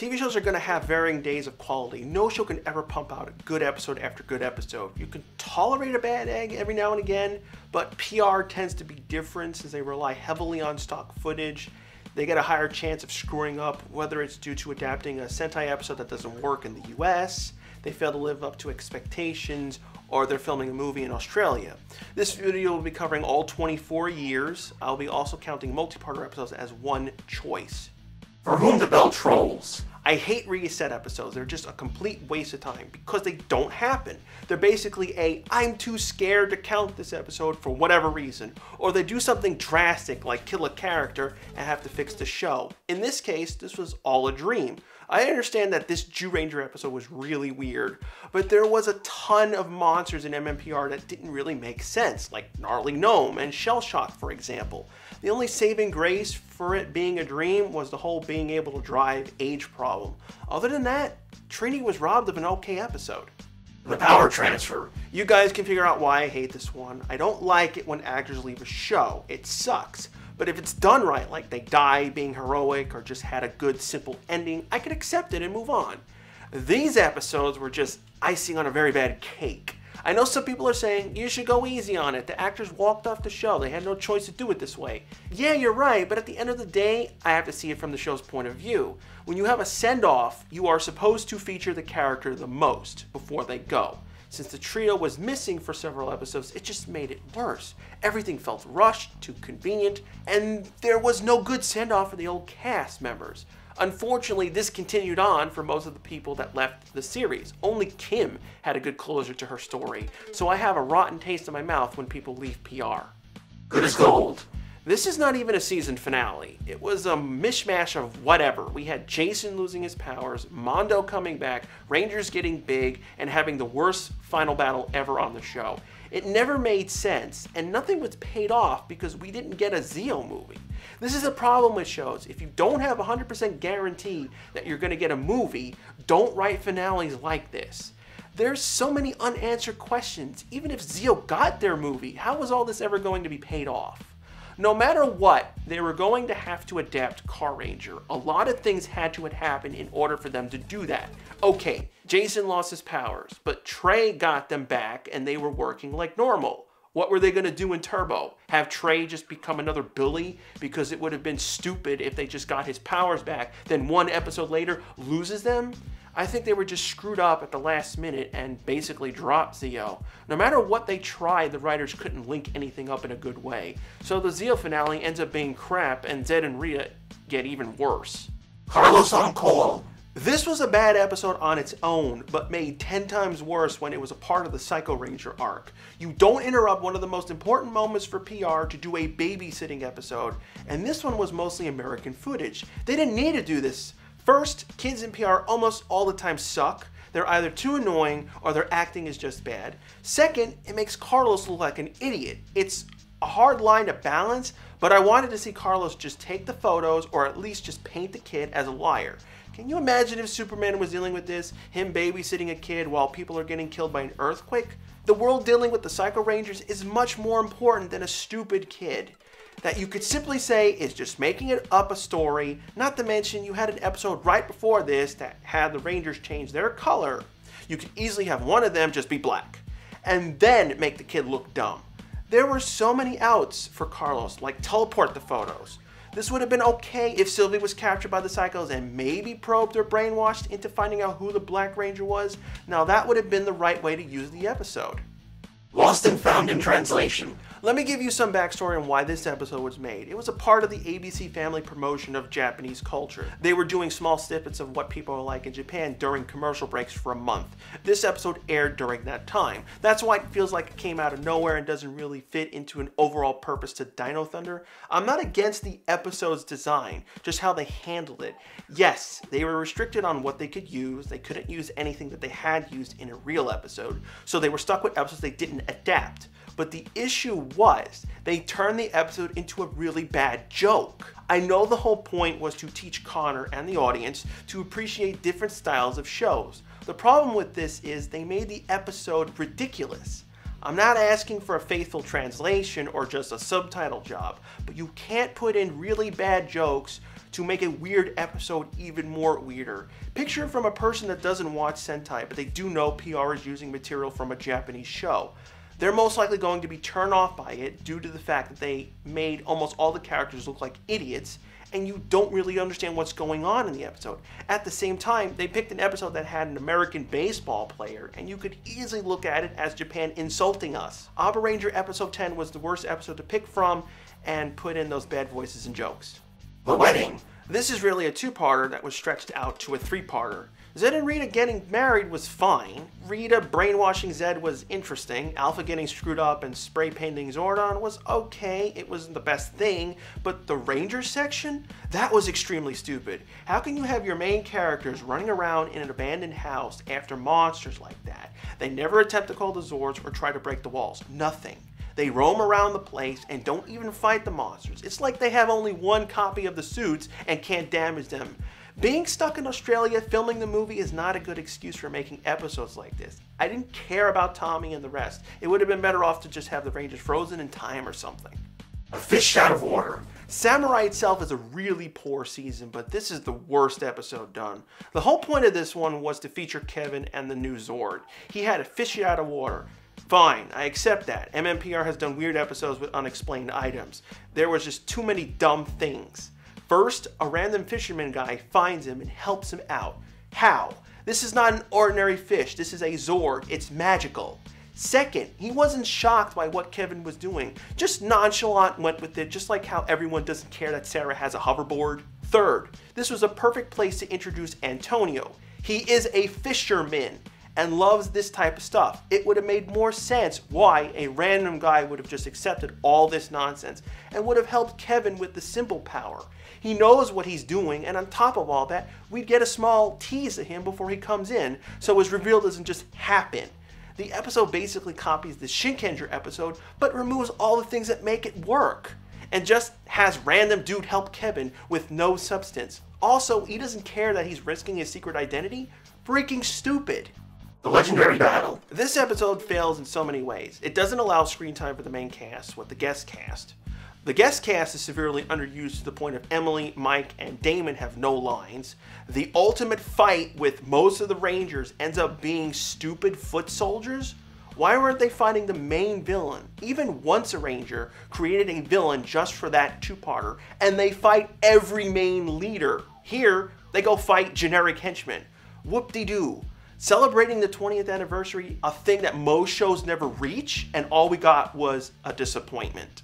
TV shows are going to have varying days of quality. No show can ever pump out a good episode after good episode. You can tolerate a bad egg every now and again, but PR tends to be different since they rely heavily on stock footage. They get a higher chance of screwing up, whether it's due to adapting a Sentai episode that doesn't work in the US, they fail to live up to expectations, or they're filming a movie in Australia. This video will be covering all 24 years. I'll be also counting multi-parter episodes as one choice. For whom the bell trolls. I hate reset episodes. They're just a complete waste of time because they don't happen. They're basically a, I'm too scared to count this episode for whatever reason. Or they do something drastic like kill a character and have to fix the show. In this case, this was all a dream. I understand that this Jew Ranger episode was really weird, but there was a ton of monsters in MMPR that didn't really make sense, like Gnarly Gnome and Shell Shock, for example. The only saving grace for it being a dream was the whole being able to drive age problem. Other than that, Trini was robbed of an okay episode. The power transfer. You guys can figure out why I hate this one. I don't like it when actors leave a show. It sucks. But if it's done right, like they die being heroic or just had a good simple ending, I could accept it and move on. These episodes were just icing on a very bad cake. I know some people are saying, you should go easy on it. The actors walked off the show. They had no choice to do it this way. Yeah, you're right, but at the end of the day, I have to see it from the show's point of view. When you have a send-off, you are supposed to feature the character the most before they go. Since the trio was missing for several episodes, it just made it worse. Everything felt rushed, too convenient, and there was no good send-off for the old cast members. Unfortunately, this continued on for most of the people that left the series. Only Kim had a good closure to her story, so I have a rotten taste in my mouth when people leave PR. Good as gold. This is not even a season finale. It was a mishmash of whatever. We had Jason losing his powers, Mondo coming back, Rangers getting big, and having the worst final battle ever on the show. It never made sense, and nothing was paid off because we didn't get a Zeo movie. This is a problem with shows. If you don't have 100% guarantee that you're going to get a movie, don't write finales like this. There's so many unanswered questions. Even if Zeo got their movie, how was all this ever going to be paid off? No matter what, they were going to have to adapt Car Ranger. A lot of things had to happen in order for them to do that. Okay, Jason lost his powers, but Trey got them back and they were working like normal. What were they going to do in Turbo? Have Trey just become another Billy? Because it would have been stupid if they just got his powers back, then one episode later loses them? I think they were just screwed up at the last minute and basically dropped Zeo. No matter what they tried, the writers couldn't link anything up in a good way. So the Zeo finale ends up being crap and Zed and Rita get even worse. Carlos on call. This was a bad episode on its own, but made 10 times worse when it was a part of the Psycho Ranger arc. You don't interrupt one of the most important moments for PR to do a babysitting episode, and this one was mostly American footage. They didn't need to do this. First, kids in PR almost all the time suck. They're either too annoying or their acting is just bad. Second, it makes Carlos look like an idiot. It's a hard line to balance, but I wanted to see Carlos just take the photos or at least just paint the kid as a liar. Can you imagine if Superman was dealing with this, him babysitting a kid while people are getting killed by an earthquake? The world dealing with the Psycho Rangers is much more important than a stupid kid that you could simply say is just making it up a story, not to mention you had an episode right before this that had the Rangers change their color. You could easily have one of them just be black, and then make the kid look dumb. There were so many outs for Carlos, like teleport the photos. This would have been okay if Sylvie was captured by the Psychos and maybe probed or brainwashed into finding out who the Black Ranger was. Now that would have been the right way to use the episode. Lost and found in translation. Let me give you some backstory on why this episode was made. It was a part of the ABC Family promotion of Japanese culture. They were doing small snippets of what people are like in Japan during commercial breaks for a month. This episode aired during that time. That's why it feels like it came out of nowhere and doesn't really fit into an overall purpose to Dino Thunder. I'm not against the episode's design, just how they handled it. Yes, they were restricted on what they could use. They couldn't use anything that they had used in a real episode, so they were stuck with episodes they didn't adapt. But the issue was, they turned the episode into a really bad joke. I know the whole point was to teach Connor and the audience to appreciate different styles of shows. The problem with this is they made the episode ridiculous. I'm not asking for a faithful translation or just a subtitle job, but you can't put in really bad jokes to make a weird episode even more weirder. Picture it from a person that doesn't watch Sentai, but they do know PR is using material from a Japanese show. They're most likely going to be turned off by it due to the fact that they made almost all the characters look like idiots, and you don't really understand what's going on in the episode. At the same time, they picked an episode that had an American baseball player, and you could easily look at it as Japan insulting us. Abba Ranger episode 10 was the worst episode to pick from, and put in those bad voices and jokes. The wedding. This is really a two-parter that was stretched out to a three-parter. Zed and Rita getting married was fine. Rita brainwashing Zed was interesting. Alpha getting screwed up and spray painting Zordon was okay. It wasn't the best thing, but the Ranger section? That was extremely stupid. How can you have your main characters running around in an abandoned house after monsters like that? They never attempt to call the Zords or try to break the walls. Nothing. They roam around the place and don't even fight the monsters. It's like they have only one copy of the suits and can't damage them. Being stuck in Australia filming the movie is not a good excuse for making episodes like this. I didn't care about Tommy and the rest. It would have been better off to just have the Rangers frozen in time or something. A fish out of water. Samurai itself is a really poor season, but this is the worst episode done. The whole point of this one was to feature Kevin and the new Zord. He had a fish out of water. Fine, I accept that. MMPR has done weird episodes with unexplained items. There was just too many dumb things. First, a random fisherman guy finds him and helps him out. How? This is not an ordinary fish. This is a Zord. It's magical. Second, he wasn't shocked by what Kevin was doing. Just nonchalant went with it, just like how everyone doesn't care that Sarah has a hoverboard. Third, this was a perfect place to introduce Antonio. He is a fisherman and loves this type of stuff. It would have made more sense why a random guy would have just accepted all this nonsense and would have helped Kevin with the simple power. He knows what he's doing, and on top of all that, we'd get a small tease of him before he comes in, so his reveal doesn't just happen. The episode basically copies the Shinkenger episode, but removes all the things that make it work, and just has random dude help Kevin with no substance. Also, he doesn't care that he's risking his secret identity. Freaking stupid. The legendary battle. This episode fails in so many ways. It doesn't allow screen time for the main cast, with the guest cast. The guest cast is severely underused to the point of Emily, Mike, and Damon have no lines. The ultimate fight with most of the Rangers ends up being stupid foot soldiers. Why weren't they fighting the main villain? Even Once a Ranger created a villain just for that two-parter, and they fight every main leader. Here, they go fight generic henchmen. Whoop-de-doo. Celebrating the 20th anniversary, a thing that most shows never reach, and all we got was a disappointment.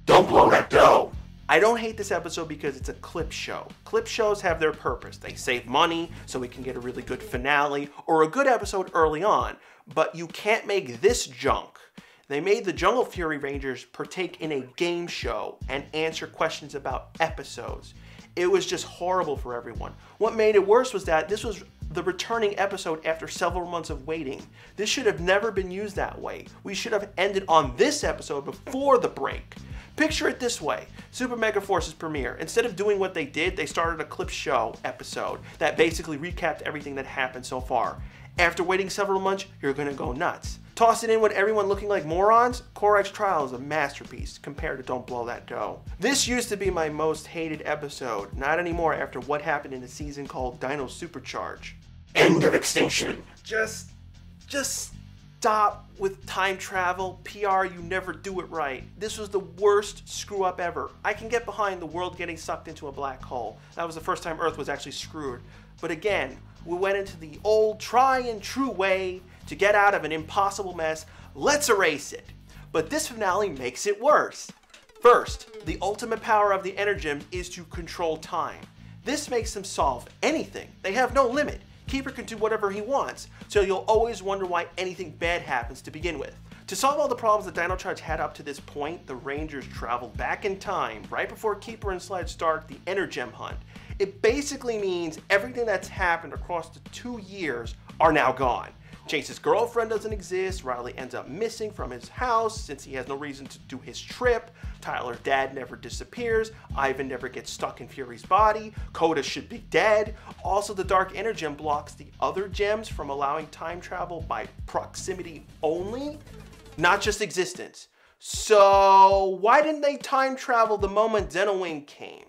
Don't blow that dough. I don't hate this episode because it's a clip show. Clip shows have their purpose. They save money so we can get a really good finale or a good episode early on, but you can't make this junk. They made the Jungle Fury Rangers partake in a game show and answer questions about episodes. It was just horrible for everyone. What made it worse was that this was the returning episode after several months of waiting. This should have never been used that way. We should have ended on this episode before the break. Picture it this way, Super Mega Force's premiere. Instead of doing what they did, they started a clip show episode that basically recapped everything that happened so far. After waiting several months, you're gonna go nuts. Toss it in with everyone looking like morons, Korak's Trial is a masterpiece compared to Don't Blow That Dough. This used to be my most hated episode, not anymore after what happened in a season called Dino Supercharge. End of extinction. Just stop with time travel. PR, you never do it right. This was the worst screw up ever. I can get behind the world getting sucked into a black hole. That was the first time Earth was actually screwed. But again, we went into the old try and true way to get out of an impossible mess. Let's erase it. But this finale makes it worse. First, the ultimate power of the Energem is to control time. This makes them solve anything. They have no limit. Keeper can do whatever he wants, so you'll always wonder why anything bad happens to begin with. To solve all the problems that Dino Charge had up to this point, the Rangers traveled back in time right before Keeper and Sledge start the Energem hunt. It basically means everything that's happened across the 2 years are now gone. Chase's girlfriend doesn't exist, Riley ends up missing from his house since he has no reason to do his trip, Tyler's dad never disappears, Ivan never gets stuck in Fury's body, Coda should be dead. Also, the Dark Energem blocks the other gems from allowing time travel by proximity only, not just existence. So why didn't they time travel the moment Zenowing came?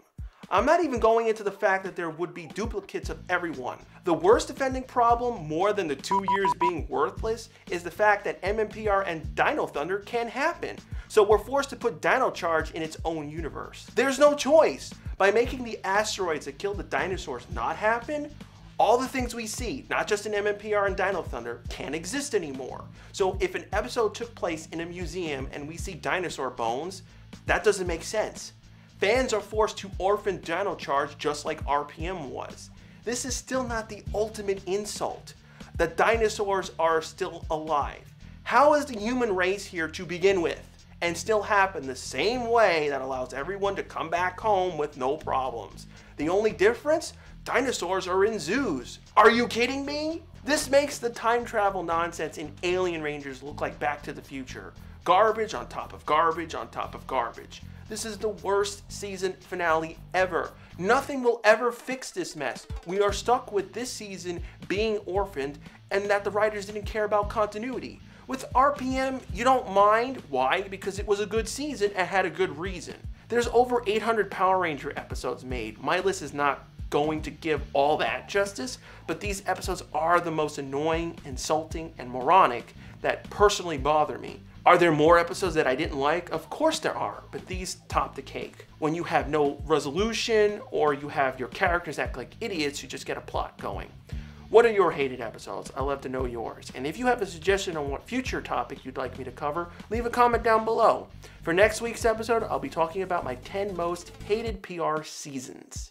I'm not even going into the fact that there would be duplicates of everyone. The worst offending problem, more than the 2 years being worthless, is the fact that MMPR and Dino Thunder can happen. So we're forced to put Dino Charge in its own universe. There's no choice. By making the asteroids that killed the dinosaurs not happen, all the things we see, not just in MMPR and Dino Thunder, can't exist anymore. So if an episode took place in a museum and we see dinosaur bones, that doesn't make sense. Fans are forced to orphan Dino Charge just like RPM was. This is still not the ultimate insult. The dinosaurs are still alive. How is the human race here to begin with and still happen the same way that allows everyone to come back home with no problems? The only difference? Dinosaurs are in zoos. Are you kidding me? This makes the time travel nonsense in Alien Rangers look like Back to the Future. Garbage on top of garbage on top of garbage. This is the worst season finale ever. Nothing will ever fix this mess. We are stuck with this season being orphaned and that the writers didn't care about continuity. With RPM, you don't mind. Why? Because it was a good season and had a good reason. There's over 800 Power Ranger episodes made. My list is not going to give all that justice, but these episodes are the most annoying, insulting, and moronic that personally bother me. Are there more episodes that I didn't like? Of course there are, but these top the cake. When you have no resolution or you have your characters act like idiots who just get a plot going. What are your hated episodes? I'd love to know yours. And if you have a suggestion on what future topic you'd like me to cover, leave a comment down below. For next week's episode, I'll be talking about my 10 most hated PR seasons.